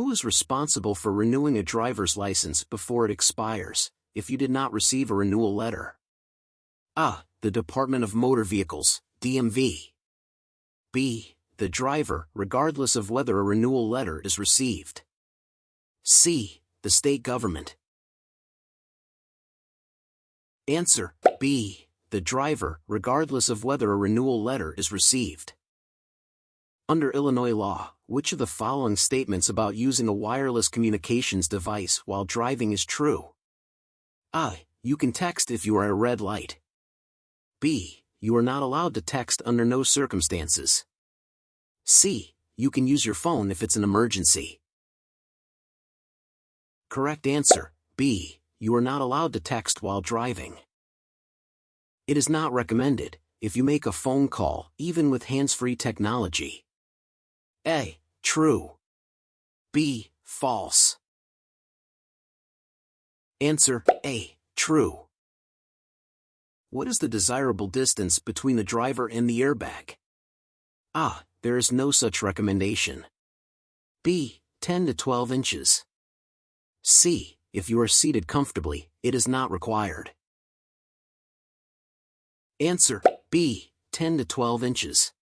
Who is responsible for renewing a driver's license before it expires, if you did not receive a renewal letter? A. The Department of Motor Vehicles, DMV. B. The driver, regardless of whether a renewal letter is received. C. The state government. Answer: B. The driver, regardless of whether a renewal letter is received. Under Illinois law, which of the following statements about using a wireless communications device while driving is true? A. You can text if you are at a red light. B. You are not allowed to text under no circumstances. C. You can use your phone if it's an emergency. Correct answer: B. You are not allowed to text while driving. It is not recommended, if you make a phone call, even with hands-free technology. A. True. B. False. Answer: A. True. What is the desirable distance between the driver and the airbag? A. There is no such recommendation. B. 10 to 12 inches. C. If you are seated comfortably, it is not required. Answer: B. 10 to 12 inches.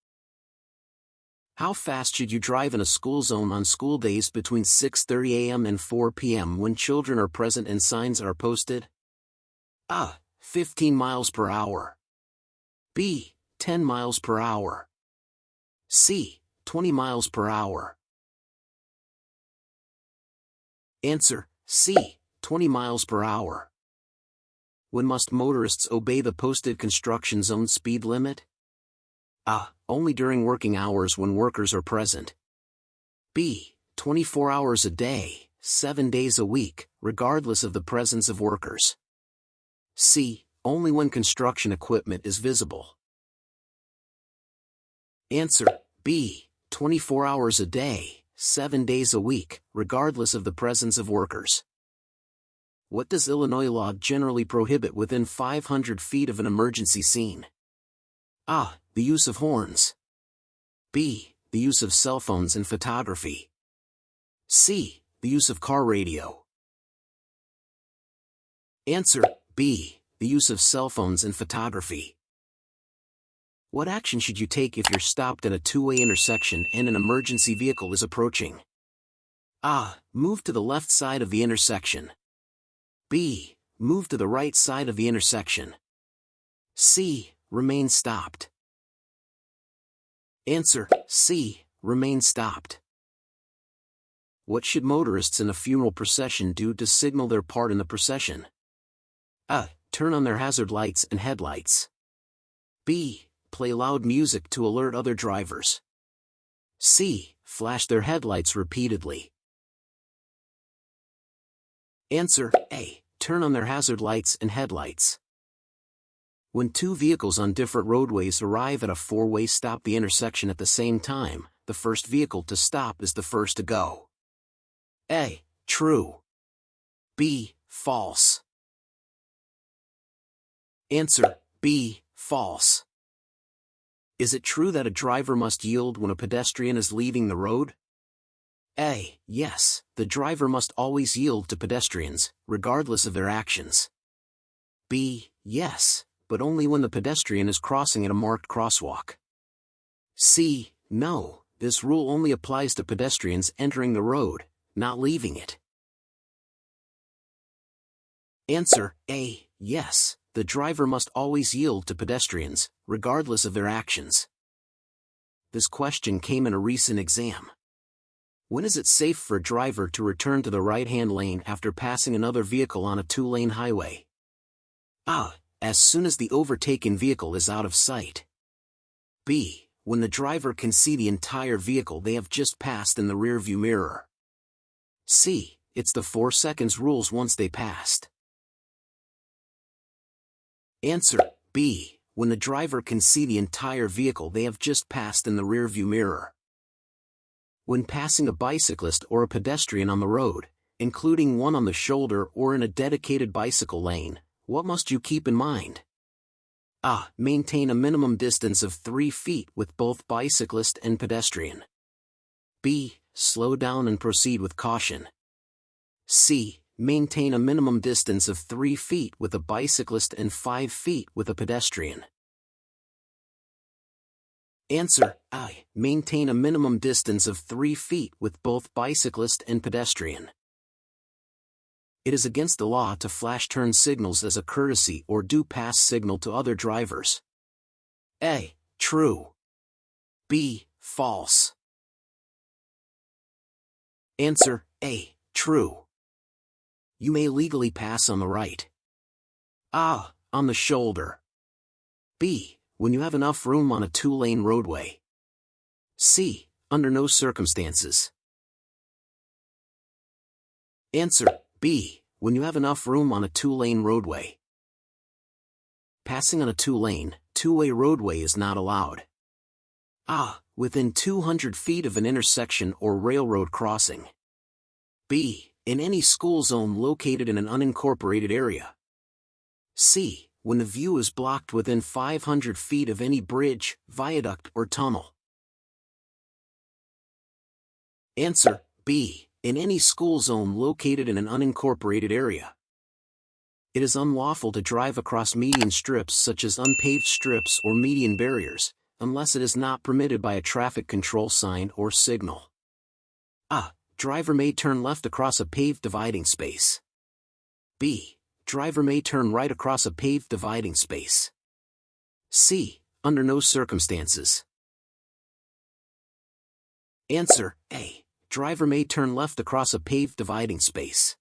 How fast should you drive in a school zone on school days between 6:30 a.m. and 4 p.m. when children are present and signs are posted? A. 15 miles per hour. B. 10 miles per hour. C. 20 miles per hour. Answer: C. 20 miles per hour. When must motorists obey the posted construction zone speed limit? A. Only during working hours when workers are present. B. 24 hours a day, 7 days a week, regardless of the presence of workers. C. Only when construction equipment is visible. Answer: B. 24 hours a day, 7 days a week, regardless of the presence of workers. What does Illinois law generally prohibit within 500 feet of an emergency scene? A. The use of horns. B. The use of cell phones and photography. C. The use of car radio. Answer: B. The use of cell phones and photography. What action should you take if you're stopped at a two-way intersection and an emergency vehicle is approaching? A. Move to the left side of the intersection. B. Move to the right side of the intersection. C. Remain stopped. Answer: C. Remain stopped. What should motorists in a funeral procession do to signal their part in the procession? A. Turn on their hazard lights and headlights. B. Play loud music to alert other drivers. C. Flash their headlights repeatedly. Answer: A. Turn on their hazard lights and headlights. When two vehicles on different roadways arrive at a four-way stop the intersection at the same time, the first vehicle to stop is the first to go. A. True. B. False. Answer: B. False. Is it true that a driver must yield when a pedestrian is leaving the road? A. Yes, the driver must always yield to pedestrians, regardless of their actions. B. Yes, but only when the pedestrian is crossing at a marked crosswalk. C. No, this rule only applies to pedestrians entering the road, not leaving it. Answer: A. Yes, the driver must always yield to pedestrians, regardless of their actions. This question came in a recent exam. When is it safe for a driver to return to the right-hand lane after passing another vehicle on a two-lane highway? A. As soon as the overtaken vehicle is out of sight. B. When the driver can see the entire vehicle they have just passed in the rearview mirror. C. It's the 4 seconds rules once they passed. Answer: B. When the driver can see the entire vehicle they have just passed in the rearview mirror. When passing a bicyclist or a pedestrian on the road, including one on the shoulder or in a dedicated bicycle lane, what must you keep in mind? A. Maintain a minimum distance of 3 feet with both bicyclist and pedestrian. B. Slow down and proceed with caution. C. Maintain a minimum distance of 3 feet with a bicyclist and 5 feet with a pedestrian. Answer: I. Maintain a minimum distance of 3 feet with both bicyclist and pedestrian. It is against the law to flash turn signals as a courtesy or do pass signal to other drivers. A. True. B. False. Answer: A. True. You may legally pass on the right. A. On the shoulder. B. When you have enough room on a 2-lane roadway. C. Under no circumstances. Answer: B. When you have enough room on a 2-lane roadway. Passing on a 2-lane, 2-way roadway is not allowed. A. Within 200 feet of an intersection or railroad crossing. B. In any school zone located in an unincorporated area. C. When the view is blocked within 500 feet of any bridge, viaduct, or tunnel. Answer: B. In any school zone located in an unincorporated area. It is unlawful to drive across median strips such as unpaved strips or median barriers, unless it is not permitted by a traffic control sign or signal. A. Driver may turn left across a paved dividing space. B. Driver may turn right across a paved dividing space. C. Under no circumstances. Answer: A. Driver may turn left across a paved dividing space.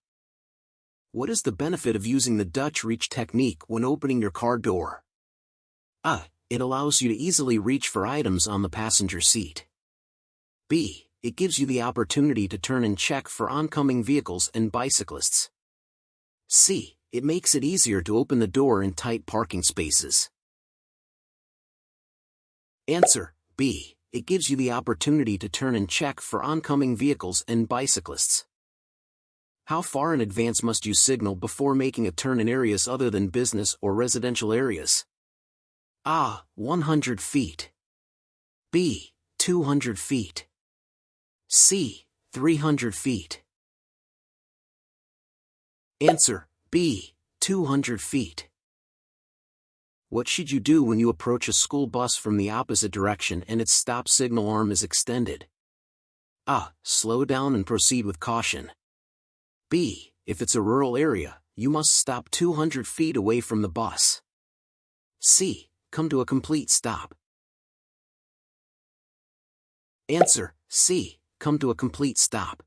What is the benefit of using the Dutch reach technique when opening your car door? A. It allows you to easily reach for items on the passenger seat. B. It gives you the opportunity to turn and check for oncoming vehicles and bicyclists. C. It makes it easier to open the door in tight parking spaces. Answer: B. It gives you the opportunity to turn and check for oncoming vehicles and bicyclists. How far in advance must you signal before making a turn in areas other than business or residential areas? A. 100 feet. B. 200 feet. C. 300 feet. Answer: B. 200 feet. What should you do when you approach a school bus from the opposite direction and its stop signal arm is extended? A. Slow down and proceed with caution. B. If it's a rural area, you must stop 200 feet away from the bus. C. Come to a complete stop. Answer: C. Come to a complete stop.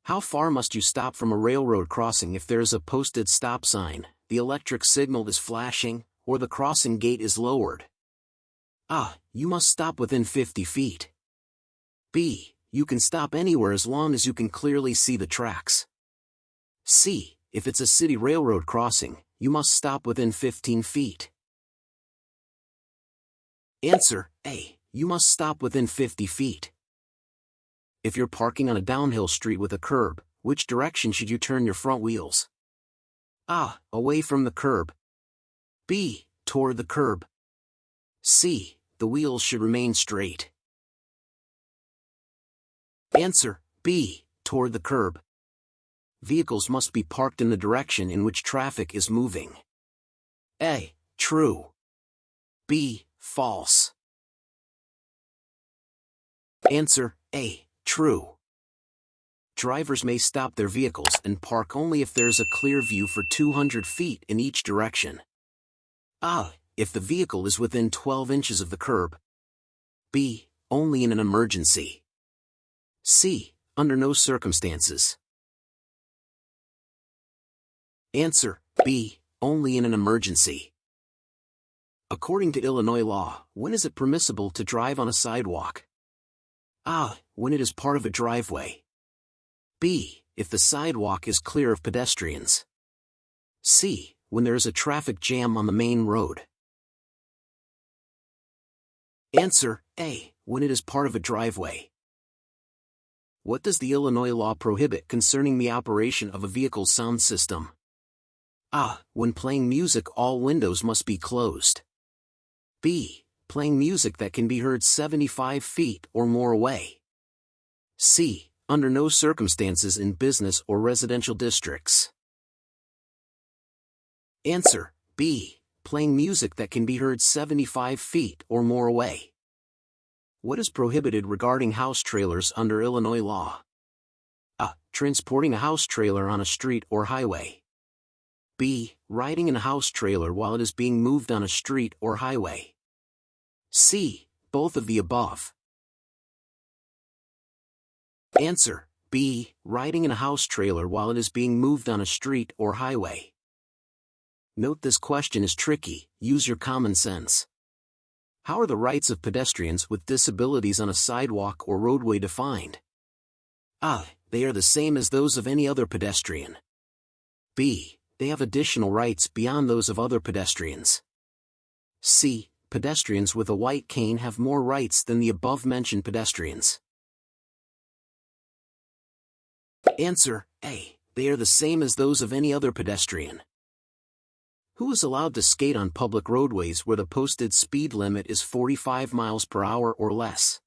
How far must you stop from a railroad crossing if there is a posted stop sign, the electric signal is flashing, or the crossing gate is lowered? A. You must stop within 50 feet. B. You can stop anywhere as long as you can clearly see the tracks. C. If it's a city railroad crossing, you must stop within 15 feet. Answer: A. You must stop within 50 feet. If you're parking on a downhill street with a curb, which direction should you turn your front wheels? A. Away from the curb. B. Toward the curb. C. The wheels should remain straight. Answer: B. Toward the curb. Vehicles must be parked in the direction in which traffic is moving. A. True. B. False. Answer: A. True. Drivers may stop their vehicles and park only if there is a clear view for 200 feet in each direction. A. If the vehicle is within 12 inches of the curb. B. Only in an emergency. C. Under no circumstances. Answer: B. Only in an emergency. According to Illinois law, when is it permissible to drive on a sidewalk? A. When it is part of a driveway. B. If the sidewalk is clear of pedestrians. C. When there is a traffic jam on the main road. Answer: A. When it is part of a driveway. What does the Illinois law prohibit concerning the operation of a vehicle's sound system? A. When playing music, all windows must be closed. B. Playing music that can be heard 75 feet or more away. C. Under no circumstances in business or residential districts. Answer B. Playing music that can be heard 75 feet or more away. What is prohibited regarding house trailers under Illinois law? A. Transporting a house trailer on a street or highway. B. Riding in a house trailer while it is being moved on a street or highway. C. Both of the above. Answer B. Riding in a house trailer while it is being moved on a street or highway. Note this question is tricky, use your common sense. How are the rights of pedestrians with disabilities on a sidewalk or roadway defined? A. They are the same as those of any other pedestrian. B. They have additional rights beyond those of other pedestrians. C. Pedestrians with a white cane have more rights than the above-mentioned pedestrians. Answer A. They are the same as those of any other pedestrian. Who is allowed to skate on public roadways where the posted speed limit is 45 miles per hour or less?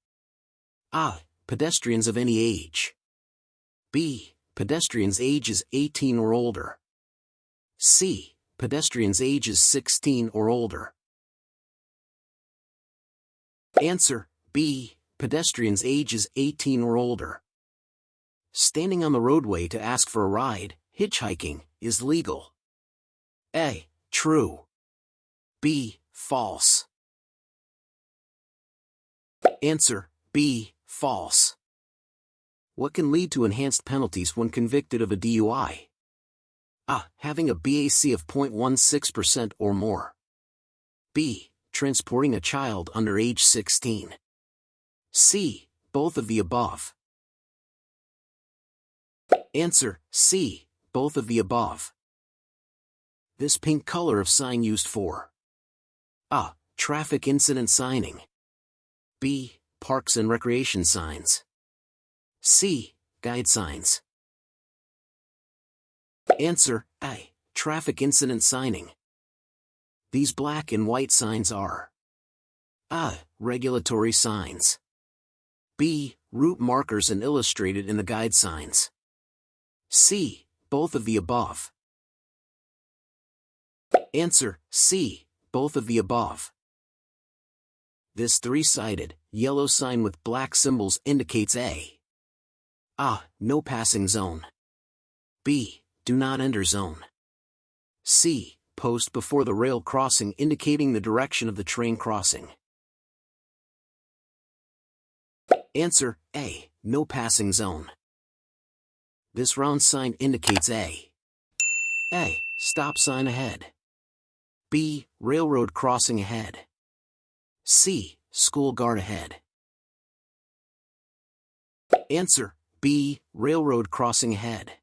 A. Pedestrians of any age. B. Pedestrians ages 18 or older. C. Pedestrians ages 16 or older. Answer B. Pedestrians ages 18 or older. Standing on the roadway to ask for a ride, hitchhiking, is legal. A. True. B. False. Answer B. False. What can lead to enhanced penalties when convicted of a DUI? A. Having a BAC of 0.16% or more. B. Transporting a child under age 16. C. Both of the above. Answer C. Both of the above. This pink color of sign used for A. Traffic incident signing. B. Parks and recreation signs. C. Guide signs. Answer A. Traffic incident signing. These black and white signs are A. Regulatory signs. B. Route markers and illustrated in the guide signs. C. Both of the above. Answer C. Both of the above. This three-sided, yellow sign with black symbols indicates A. No passing zone. B. Do not enter zone. C. Post before the rail crossing indicating the direction of the train crossing. Answer A. No passing zone. This round sign indicates A. Stop sign ahead. B. Railroad crossing ahead. C. School guard ahead. Answer B. Railroad crossing ahead.